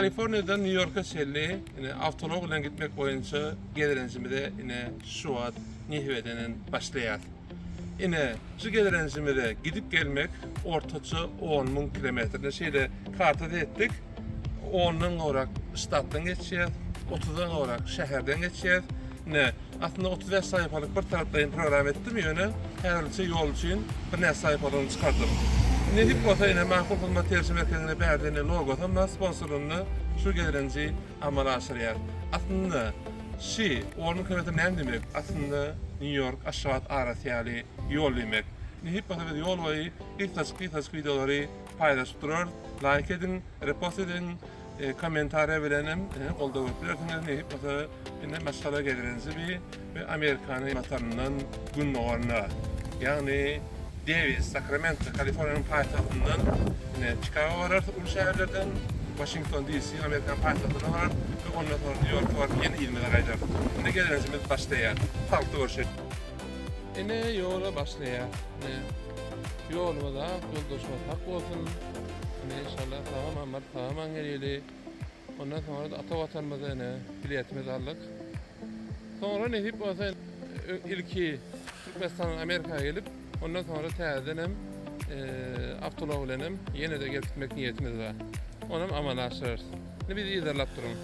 Kaliforniya'dan New York'a selli, yine avtolog ile gitmek boyunca gelirencimde yine Şubat, Nihvede'nin başlayar. Yine şu gelirencimde gidip gelmek ortaça 10.000 kilometre. Şeyde kartada ettik. 10'dan olarak stat'tan geçeceğiz, 30'dan olarak şehirden geçeceğiz. Ne? Aslında 35 sayfalık bir taraftan program ettim yönü. Her yol için bir ne sayfalarını çıkardım. Ne hip olsa yine makul hizmet tercih merkezine verdiğini logosu sponsorluğunu şu gelirenci amala aşırıyor. Aslında 10 kilometre ne demek? Aslında New York aşağı arasıyali yol demek. Ne hip olsa yol oyu kısa videoları paylaşıp durur. Like edin, repost edin, komentara verelim, kolda öpülersiniz. Ne hip olsa yine mesela gelirenci bir Amerikan'ın vatanından günlüğüne. Yani Davis, Sacramento, Kaliforniya'nın payitahtından Chicago varar, ulu şehirlerden Washington DC, Amerikan payitahtına varar ve ondan sonra New York'a var, yeni ilmeler aylar. Yine gelirencimiz başlayar, halkta görüşür. Yine yola başlayar. Yoluma da yoldaşıma tak olsun. İnşallah tamamen geliyeli. Ondan sonra da ata vatanımıza biletimiz aldık. Sonra nehip olsa ilki Türkmenistan'ın Amerika'ya gelip ondan sonra tezdenem avtolog bilenim yine de gitmek niyetimiz var. Onum aman aşırır. Ne bir izlerlap durun.